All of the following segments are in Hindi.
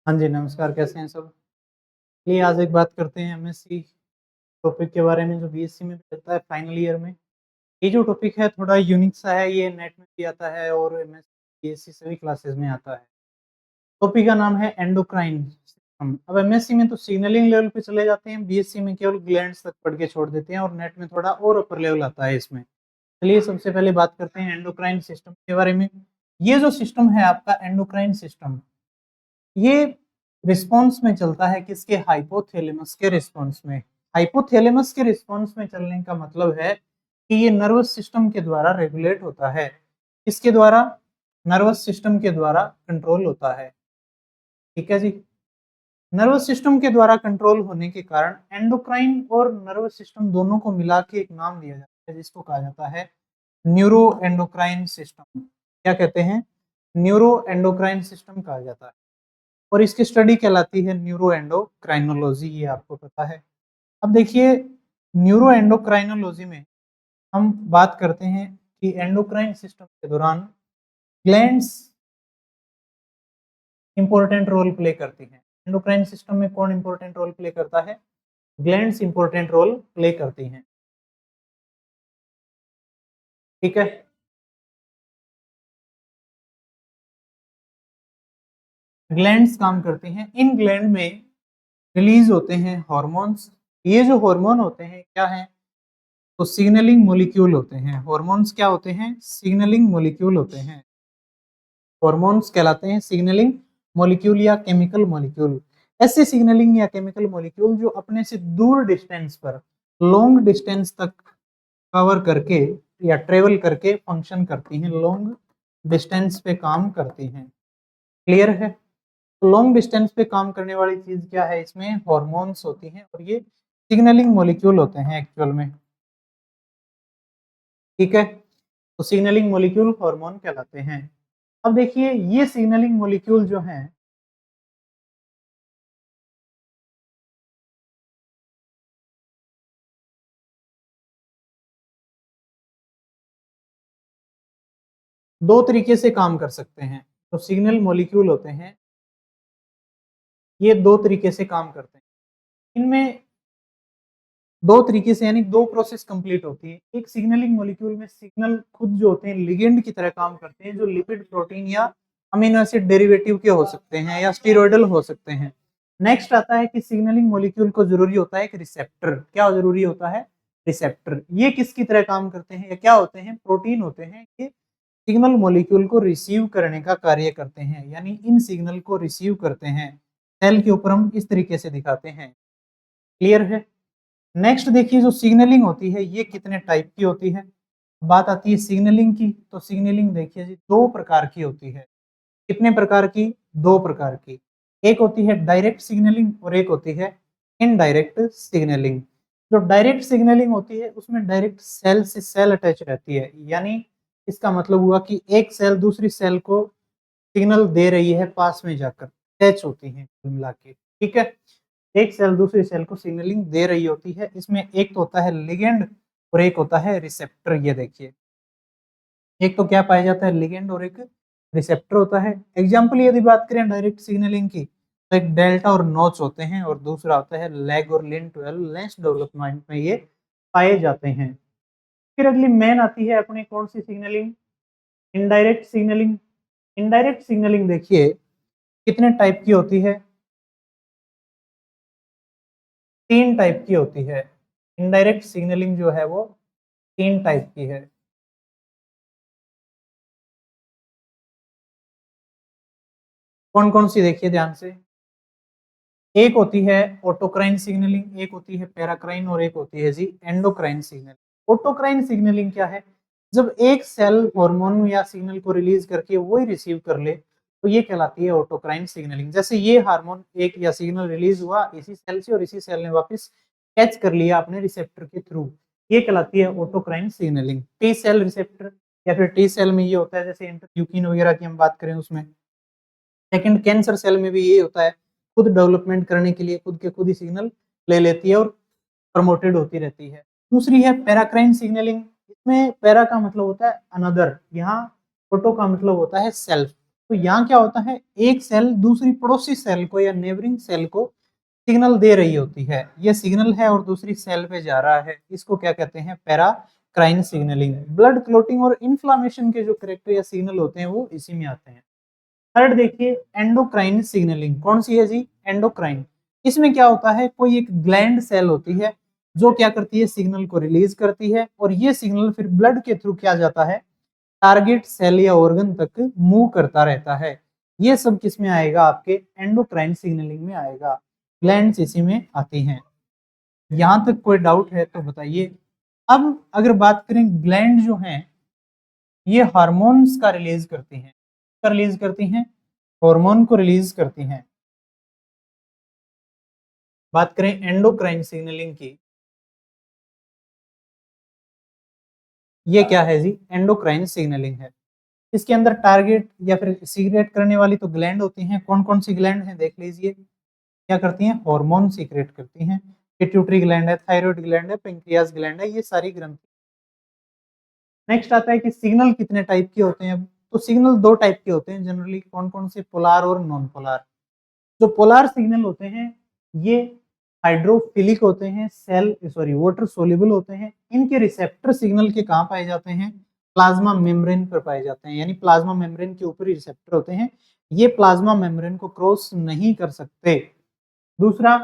हाँ जी, नमस्कार, कैसे हैं सब? चलिए आज एक बात करते हैं एमएससी टॉपिक के बारे में जो बीएससी में चलता है फाइनल ईयर में। ये जो टॉपिक है थोड़ा यूनिक सा है, ये नेट में भी आता है और एमएससी, बीएससी सभी क्लासेस में आता है। टॉपिक का नाम है एंडोक्राइन सिस्टम। अब एमएससी में तो सिग्नलिंग लेवल पे चले जाते हैं, बीएससी में केवल ग्लैंड्स तक पढ़ के छोड़ देते हैं और नेट में थोड़ा और अपर लेवल आता है इसमें। चलिए सबसे पहले बात करते हैं एंडोक्राइन सिस्टम के बारे में। ये जो सिस्टम है आपका एंडोक्राइन सिस्टम, ये रिस्पॉन्स में चलता है किसके? हाइपोथैलेमस के रिस्पॉन्स में। हाइपोथैलेमस के रिस्पॉन्स में चलने का मतलब है कि ये नर्वस सिस्टम के द्वारा रेगुलेट होता है। किसके द्वारा? नर्वस सिस्टम के द्वारा कंट्रोल होता है। ठीक है जी। नर्वस सिस्टम के द्वारा कंट्रोल होने के कारण एंडोक्राइन और नर्वस सिस्टम दोनों को मिला के एक नाम दिया जाता है जिसको कहा जाता है न्यूरो एंडोक्राइन सिस्टम। क्या कहते हैं? न्यूरो एंडोक्राइन सिस्टम कहा जाता है और इसकी स्टडी कहलाती है न्यूरो एंडोक्राइनोलॉजी, ये आपको पता है। अब देखिए, न्यूरो एंडोक्राइनोलॉजी में हम बात करते हैं कि एंडोक्राइन सिस्टम के दौरान ग्लैंड्स इंपॉर्टेंट रोल प्ले करती हैं। एंडोक्राइन सिस्टम में कौन इंपॉर्टेंट रोल प्ले करता है? ग्लैंड्स इंपॉर्टेंट रोल प्ले करती हैं। ठीक है। ग्लैंड्स काम करती हैं, इन ग्लैंड में रिलीज होते हैं हॉर्मोन्स। ये जो हॉर्मोन होते हैं क्या हैं? तो सिग्नलिंग मॉलिक्यूल होते हैं। हॉर्मोन्स क्या होते हैं? सिग्नलिंग मॉलिक्यूल होते हैं। हॉर्मोन्स कहलाते हैं सिग्नलिंग मॉलिक्यूल या केमिकल मॉलिक्यूल। ऐसे सिग्नलिंग या केमिकल मॉलिक्यूल जो अपने से दूर डिस्टेंस पर, लॉन्ग डिस्टेंस तक कवर करके या ट्रेवल करके फंक्शन करती हैं, लॉन्ग डिस्टेंस पे काम करती हैं। क्लियर है? तो लॉन्ग डिस्टेंस पे काम करने वाली चीज क्या है? इसमें हॉर्मोन्स होती हैं और ये सिग्नलिंग मॉलिक्यूल होते हैं एक्चुअल में। ठीक है। तो सिग्नलिंग मॉलिक्यूल हार्मोन कहलाते हैं। अब देखिए, ये सिग्नलिंग मॉलिक्यूल जो हैं, दो तरीके से काम कर सकते हैं। तो सिग्नल मॉलिक्यूल होते हैं, ये दो तरीके से काम करते हैं। इनमें दो तरीके से यानी दो प्रोसेस कंप्लीट होती है। एक सिग्नलिंग मॉलिक्यूल में सिग्नल खुद जो होते हैं लिगेंड की तरह काम करते हैं, जो लिपिड, प्रोटीन या अमीनो एसिड डेरिवेटिव के हो सकते हैं या स्टेरॉयडल हो सकते हैं। नेक्स्ट आता है कि सिग्नलिंग मॉलिक्यूल को जरूरी होता है एक रिसेप्टर। क्या जरूरी होता है? रिसेप्टर। ये किसकी तरह काम करते हैं या क्या होते हैं? प्रोटीन होते हैं। ये सिग्नल मॉलिक्यूल को रिसीव करने का कार्य करते हैं, यानी इन सिग्नल को रिसीव करते हैं। सेल के ऊपर हम इस तरीके से दिखाते हैं। क्लियर है? नेक्स्ट देखिए, जो सिग्नलिंग होती है ये कितने टाइप की होती है। बात आती है सिग्नलिंग की, तो सिग्नलिंग देखिए जी दो प्रकार की होती है। कितने प्रकार की? दो प्रकार की। एक होती है डायरेक्ट सिग्नलिंग और एक होती है इनडायरेक्ट सिग्नलिंग। जो डायरेक्ट सिग्नलिंग होती है उसमें डायरेक्ट सेल से सेल अटैच रहती है, यानी इसका मतलब हुआ कि एक सेल दूसरी सेल को सिग्नल दे रही है, पास में जाकर अटैच होती है कुल मिला के। ठीक है। एक सेल दूसरी सेल को सिग्नलिंग दे रही होती है। इसमें एक तो होता है लिगेंड और एक होता है रिसेप्टर। ये देखिए, एक तो क्या पाया जाता है? लिगेंड और एक रिसेप्टर होता है। एग्जाम्पल यदि बात करें डायरेक्ट सिग्नलिंग की, तो एक डेल्टा और नॉच होते हैं और दूसरा होता है लैग और लिन 12 लेंस डेवलपमेंट में ये पाए जाते हैं। फिर अगली मेन आती है अपनी कौन सी signalling? Indirect signalling. Indirect signalling देखिए कितने टाइप की होती है? तीन टाइप की होती है। इनडायरेक्ट सिग्नलिंग जो है वो तीन टाइप की है। कौन कौन सी? देखिए ध्यान से। एक होती है ऑटोक्राइन सिग्नलिंग, एक होती है पैराक्राइन और एक होती है जी एंडोक्राइन सिग्नलिंग। ऑटोक्राइन सिग्नलिंग क्या है? जब एक सेल हार्मोन या सिग्नल को रिलीज करके वही रिसीव कर ले तो ये कहलाती है ऑटोक्राइन सिग्नलिंग। जैसे ये हार्मोन एक या सिग्नल रिलीज हुआ इसी सेल से और इसी सेल ने वापस कैच कर लिया अपने रिसेप्टर के थ्रू, ये कहलाती है autocrine signalling. T cell receptor या फिर टी सेल में ये होता है, जैसे इंटरल्यूकिन वगैरह की हम बात करें उसमें। सेकंड, कैंसर सेल में भी ये होता है, खुद डेवलपमेंट करने के लिए खुद के खुद ही सिग्नल ले लेती है और प्रमोटेड होती रहती है। दूसरी है पैराक्राइन सिग्नलिंग। इसमें पैरा का मतलब होता है अनदर, यहाँ फोटो का मतलब होता है सेल्फ। तो यहाँ क्या होता है, एक सेल दूसरी पड़ोसी सेल को या नेबरिंग सेल को सिग्नल दे रही होती है, ये सिग्नल है और दूसरी सेल पे जा रहा है, इसको क्या कहते हैं, पैराक्राइन सिग्नलिंग। ब्लड क्लोटिंग और इन्फ्लामेशन के जो करेक्टर या सिग्नल होते हैं वो इसी में आते हैं। थर्ड देखिए एंडोक्राइन सिग्नलिंग, कौन सी है जी, एंडोक्राइन। इसमें क्या होता है, कोई एक ग्लैंड सेल होती है जो क्या करती है, सिग्नल को रिलीज करती है और ये सिग्नल फिर ब्लड के थ्रू क्या जाता है, टारगेट सेल या ऑर्गन तक मूव करता रहता है। ये सब किस में आएगा, आपके एंडोक्राइन सिग्नलिंग में आएगा, ग्लैंड्स इसी में आती हैं। यहाँ तक कोई डाउट है तो बताइए। अब अगर बात करें, ग्लैंड जो हैं ये हार्मोन्स का रिलीज करती हैं, क्या रिलीज करती हैं, हार्मोन को रिलीज करती हैं। बात करें एंडोक्राइन सिग्नलिंग की, ये क्या है जी, एंडोक्राइन सिग्नलिंग है। इसके अंदर टारगेट या फिर सीक्रेट करने वाली तो ग्लैंड होती हैं, कौन कौन सी ग्लैंड हैं देख लीजिए, क्या करती हैं, हार्मोन सीक्रेट करती हैं। पिट्यूटरी ग्लैंड है, थायराइड ग्लैंड है, पेंक्रियास ग्लैंड है, ये सारी ग्रंथि। नेक्स्ट आता है कि सिग्नल कितने टाइप के होते हैं। तो सिग्नल दो टाइप के होते हैं जनरली, कौन कौन से, पोलार और नॉन पोलार। जो पोलार सिग्नल होते हैं ये हाइड्रोफिलिक होते हैं, सेल सॉरी वाटर सोल्यूबल होते हैं। इनके रिसेप्टर सिग्नल के कहाँ पाए जाते हैं, प्लाज्मा मेम्ब्रेन पर पाए जाते हैं, यानी प्लाज्मा मेम्ब्रेन के ऊपर ही रिसेप्टर होते हैं, ये प्लाज्मा मेम्ब्रेन को क्रॉस नहीं कर सकते। दूसरा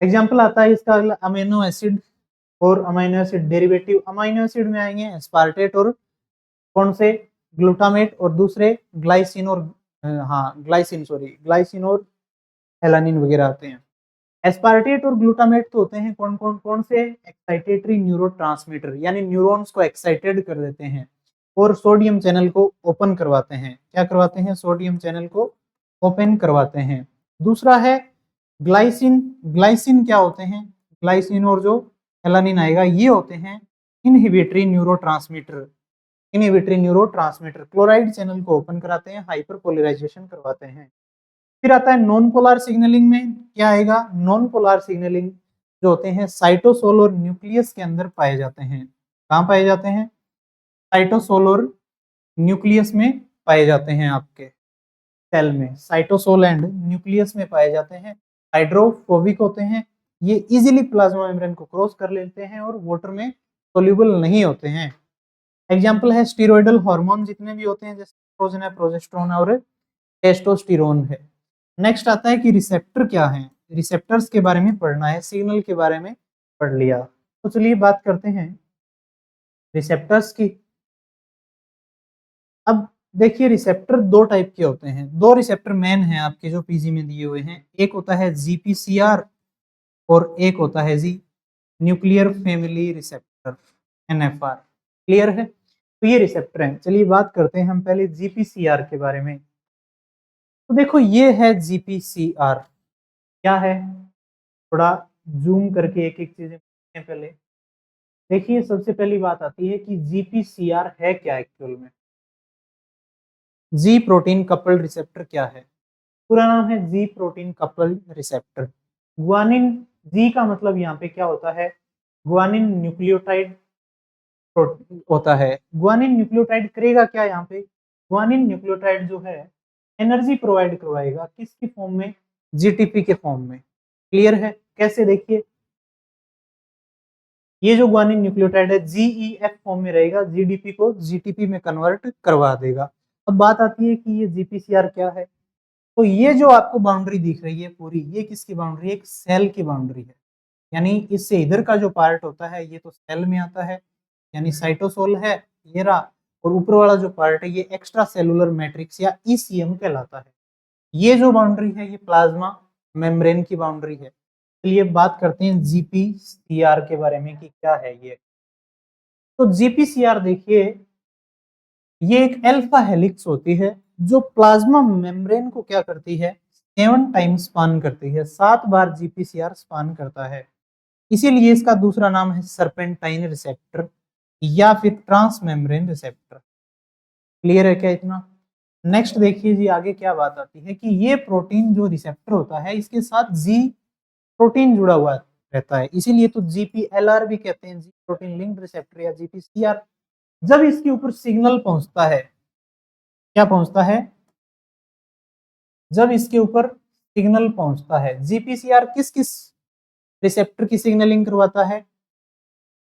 एग्जाम्पल आता है इसका अमीनो एसिड और amino acid derivative. Amino acid में आएंगे एस्पार्टेट और कौन से, ग्लूटामेट, और दूसरे ग्लाइसिन और ग्लाइसिन और एलानिन वगैरह आते हैं। एस्पार्टेट और ग्लूटामेट तो होते हैं कौन से, एक्साइटेटरी न्यूरोट्रांसमीटर, यानी न्यूरॉन्स को एक्साइटेड कर देते हैं और सोडियम चैनल को ओपन करवाते हैं। क्या करवाते हैं, सोडियम चैनल को ओपन करवाते हैं। दूसरा है ग्लाइसिन। ग्लाइसिन क्या होते हैं, ग्लाइसिन और जो एलानिन आएगा ये होते हैं inhibitory neurotransmitter. Inhibitory neurotransmitter chloride channel को ओपन कराते हैं, हाइपरपोलराइजेशन करवाते हैं। फिर आता है नॉन पोलर सिग्नलिंग में क्या आएगा, नॉन पोलर सिग्नलिंग जो होते हैं साइटोसोल और न्यूक्लियस के अंदर पाए जाते हैं। कहाँ पाए जाते हैं, साइटोसोल और न्यूक्लियस में पाए जाते हैं, आपके सेल में साइटोसोल एंड न्यूक्लियस में पाए जाते हैं। हाइड्रोफोबिक होते हैं, ये इजीली प्लाज्मा मेम्ब्रेन को क्रॉस कर लेते हैं और वाटर में सोल्यूबल नहीं होते हैं। एग्जाम्पल है स्टीरोइडल हार्मोन जितने भी होते हैं, जैसे एस्ट्रोजन है, प्रोजेस्टेरोन और टेस्टोस्टेरोन है। नेक्स्ट आता है कि रिसेप्टर क्या है, रिसेप्टर्स के बारे में पढ़ना है, सिग्नल के बारे में पढ़ लिया तो चलिए बात करते हैं रिसेप्टर्स की। अब देखिए रिसेप्टर दो टाइप के होते हैं, दो रिसेप्टर मेन हैं आपके जो पीजी में दिए हुए हैं, एक होता है जीपीसीआर और एक होता है जी nuclear family receptor, NFR. Clear है, तो ये रिसेप्टर हैं। चलिए बात करते हैं हम पहले जीपीसीआर के बारे में। तो देखो ये है जीपीसीआर, क्या है, थोड़ा जूम करके एक एक चीजें पहले देखिए। सबसे पहली बात आती है कि जीपीसीआर है क्या एक्चुअल में। जी प्रोटीन कपल्ड रिसेप्टर क्या है, पूरा नाम है G protein coupled receptor. Guanine, G का मतलब यहाँ पे क्या होता है, गुआनिन न्यूक्लियोटाइड होता है। गुआनिन न्यूक्लियोटाइड करेगा क्या यहाँ पे, गुआनिन न्यूक्लियोटाइड जो है एनर्जी प्रोवाइड करवाएगा, किसकी फॉर्म में, जीटीपी के फॉर्म में। क्लियर है, कैसे देखिए, ये जो गुआनिन न्यूक्लियोटाइड है जीईएफ फॉर्म में रहेगा, जीडीपी को जीटीपी में कन्वर्ट करवा देगा। अब बात आती है कि ये जीपीसीआर क्या है। तो ये जो आपको बाउंड्री दिख रही है पूरी, ये किसकी बाउंड्री है, एक सेल की बाउंड्री है। यानी इससे इधर का जो पार्ट होता है ये तो सेल में आता है, यानी साइटोसोल है ये रहा, और ऊपर वाला जो पार्ट है ये एक्स्ट्रा सेलुलर मैट्रिक्स या ईसीएम कहलाता है। ये जो बाउंड्री है ये प्लाज्मा मेम्ब्रेन की बाउंड्री है। चलिए बात करते हैं जीपीसीआर के बारे में कि क्या है ये। तो जीपीसीआर देखिए, ये एक अल्फा हेलिक्स होती है जो प्लाज्मा मेम्ब्रेन को क्या करती है, 7 टाइम्स स्पान करती है, 7 बार जीपीसीआर स्पान करता है। इसीलिए इसका दूसरा नाम है सर्पेंटाइन रिसेप्टर या फिर ट्रांस मेम्ब्रेन रिसेप्टर। क्लियर है क्या इतना। नेक्स्ट देखिए जी आगे क्या बात आती है कि ये प्रोटीन जो रिसेप्टर होता है इसके साथ जी प्रोटीन जुड़ा हुआ रहता है, इसीलिए तो जीपीएलआर भी कहते हैं, जी प्रोटीन लिंक्ड रिसेप्टर या जीपीसीआर। जब इसके ऊपर सिग्नल पहुंचता है क्या पहुंचता है, जब इसके ऊपर सिग्नल पहुंचता है। जीपीसीआर किस किस रिसेप्टर की सिग्नलिंग करवाता है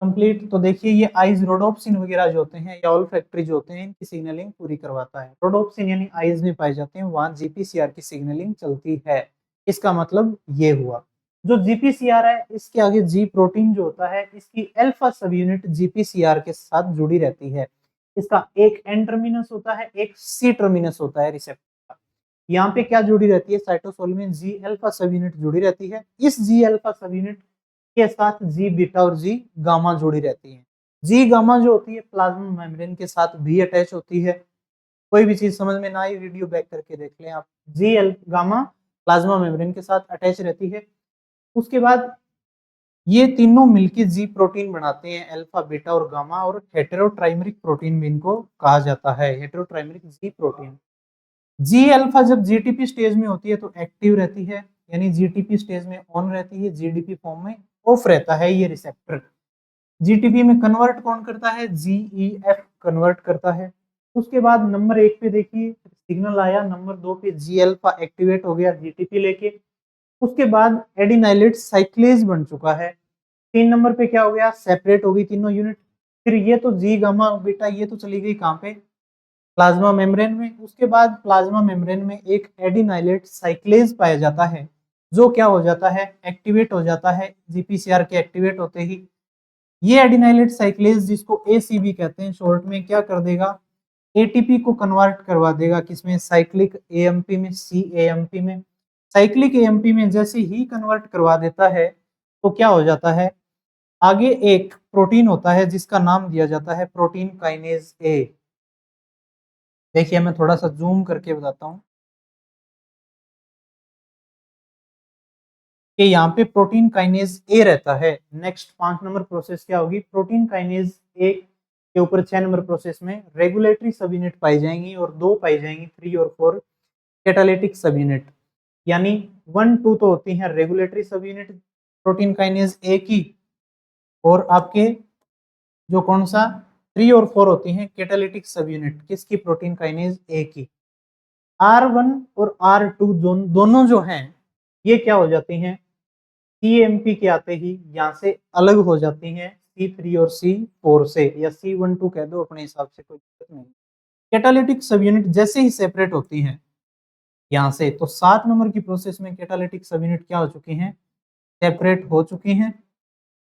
कंप्लीट, तो देखिए ये आइज रोडोप्सिन वगैरह जो होते हैं या ऑल्फैक्टरी जो होते हैं इनकी सिग्नलिंग पूरी करवाता है। रोडोप्सिन यानी आइज में पाए जाते हैं, वहां जीपीसीआर की सिग्नलिंग चलती है। इसका मतलब ये हुआ। जो जीपीसीआर है इसके आगे जी प्रोटीन जो होता है इसकी अल्फा सब यूनिट जीपीसीआर के साथ जुड़ी रहती है। इसका एक एन टर्मिनस होता है, एक सी टर्मिनस होता है रिसेप्टर का। यहाँ पे क्या जुड़ी रहती है, साइटोसोल में जी अल्फा सब यूनिट जुड़ी रहती है। इस जी अल्फा सब यूनिट के साथ जी बीटा और जी गामा जुड़ी रहती है। जी गामा जो होती है प्लाज्मा मेम्ब्रेन के साथ भी अटैच होती है। कोई भी चीज समझ में ना आई वीडियो बैक करके देख लें आप। जी गामा प्लाज्मा मेम्ब्रेन के साथ अटैच रहती है। उसके बाद ये तीनों मिलकर जी प्रोटीन बनाते हैं, अल्फा बीटा और गामा, और हेटेरोट्राइमेरिक प्रोटीन भी इनको कहा जाता है, हेटेरोट्राइमेरिक जी प्रोटीन। जी अल्फा जब जीटीपी स्टेज में होती है तो एक्टिव रहती है, यानी जीटीपी स्टेज में ऑन रहती है, जीडीपी फॉर्म में ऑफ रहता है ये रिसेप्टर। जीटीपी में कन्वर्ट कौन करता है, जीईएफ कन्वर्ट करता है। उसके बाद नंबर 1 पे देखिए सिग्नल आया, नंबर 2 पे जी अल्फा एक्टिवेट हो गया जीटीपी लेके। उसके बाद एडिनाइलेट साइक्लेज बन चुका है। 3 नंबर पे क्या हो गया, सेपरेट हो गई तीनों यूनिट। फिर ये तो जी गामा बीटा ये तो चली गई कहाँ पे, प्लाज्मा मेम्ब्रेन में। उसके बाद प्लाज्मा मेम्ब्रेन में एक एडिनाइलेट साइक्लेज पाया जाता है, जो क्या हो जाता है, एक्टिवेट हो जाता है जीपीसीआर के एक्टिवेट होते ही। ये एडिनाइलेट साइक्लेज जिसको एसीबी कहते हैं शॉर्ट में, क्या कर देगा, एटीपी को कन्वर्ट करवा देगा किसमें, साइक्लिक एएमपी में, सीएएमपी में। साइक्लिक एएमपी में जैसे ही कन्वर्ट करवा देता है तो क्या हो जाता है, आगे एक प्रोटीन होता है जिसका नाम दिया जाता है प्रोटीन काइनेज ए। देखिए मैं थोड़ा सा जूम करके बताता हूँ कि यहाँ पे प्रोटीन काइनेज ए रहता है। नेक्स्ट 5 नंबर प्रोसेस क्या होगी, प्रोटीन काइनेज ए के ऊपर 6 नंबर प्रोसेस में रेगुलेटरी सब यूनिट पाई जाएंगी और 2 पाई जाएंगी 3 और 4 कैटालिटिक सब यूनिट। यानी 1 2 तो होती हैं रेगुलेटरी सब यूनिट प्रोटीन काइनेज ए की, और आपके जो कौन सा 3 और 4 होती हैं कैटालिटिक सब यूनिट किसकी, प्रोटीन काइनेज ए की। R1 और R2 दोनों जो हैं ये क्या हो जाती हैं, सीएमपी के आते ही यहाँ से अलग हो जाती हैं C3 और C4 से, या C12 कह दो अपने हिसाब से, कोई दिक्कत नहीं। कैटालिटिक सब यूनिट जैसे ही सेपरेट होती हैं यहाँ से, तो 7 नंबर की प्रोसेस में कैटालिटिक सब यूनिट क्या हो चुकी हैं, सेपरेट हो चुकी हैं।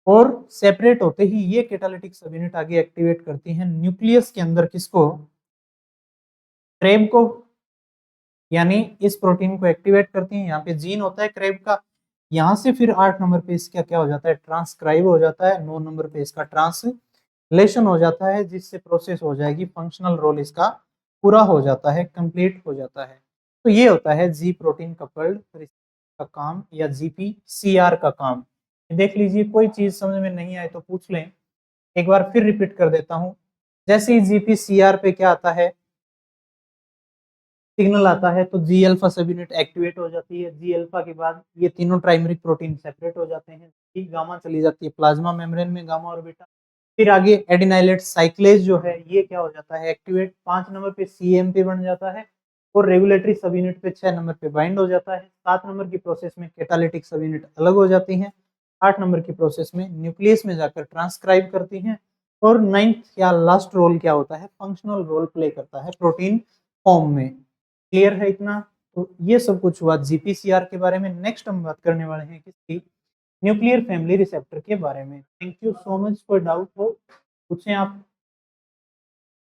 और सेपरेट होते ही ये कैटालिटिक सब यूनिट आगे एक्टिवेट करती हैं न्यूक्लियस के अंदर किसको, क्रेब को, यानी इस प्रोटीन को एक्टिवेट करती हैं। यहाँ पे जीन होता है क्रेब का। यहाँ से फिर 8 नंबर पे इसका क्या हो जाता है, ट्रांसक्राइब हो जाता है। 9 नंबर पे इसका ट्रांसलेशन हो जाता है, जिससे प्रोसेस हो जाएगी, फंक्शनल रोल इसका पूरा हो जाता है, कंप्लीट हो जाता है। तो ये होता है जी प्रोटीन कपल्ड का काम, या जीपीसीआर का काम। देख लीजिए, कोई चीज समझ में नहीं आए तो पूछ लें, एक बार फिर रिपीट कर देता हूँ। जैसे ही जीपीसीआर पे क्या आता है, सिग्नल आता है, तो जी अल्फा सब यूनिट एक्टिवेट हो जाती है। जी अल्फा के बाद ये तीनों ट्राइमेरिक प्रोटीन सेपरेट हो जाते हैं। जी गामा चली जाती है प्लाज्मा मेम्ब्रेन में, गामा और बीटा। फिर आगे एडिनाइलेट साइक्लेज जो है ये क्या हो जाता है, एक्टिवेट। 5 नंबर पे सीएमपी बन जाता है, और रेगुलेटरी सब यूनिट पे 6 नंबर पे बाइंड हो जाता है। 7 नंबर की प्रोसेस में कैटालिटिक सब यूनिट अलग हो जाती हैं। 8 नंबर की प्रोसेस में न्यूक्लियस में जाकर ट्रांसक्राइब करती हैं। और 9th या लास्ट रोल क्या होता है, फंक्शनल रोल प्ले करता है प्रोटीन फॉर्म में। क्लियर है इतना, तो ये सब कुछ हुआ जीपीसीआर के बारे में। नेक्स्ट हम बात करने वाले हैं किसकी, न्यूक्लियर फैमिली रिसेप्टर के बारे में। Thank you so much for doubt हो, पूछें आप।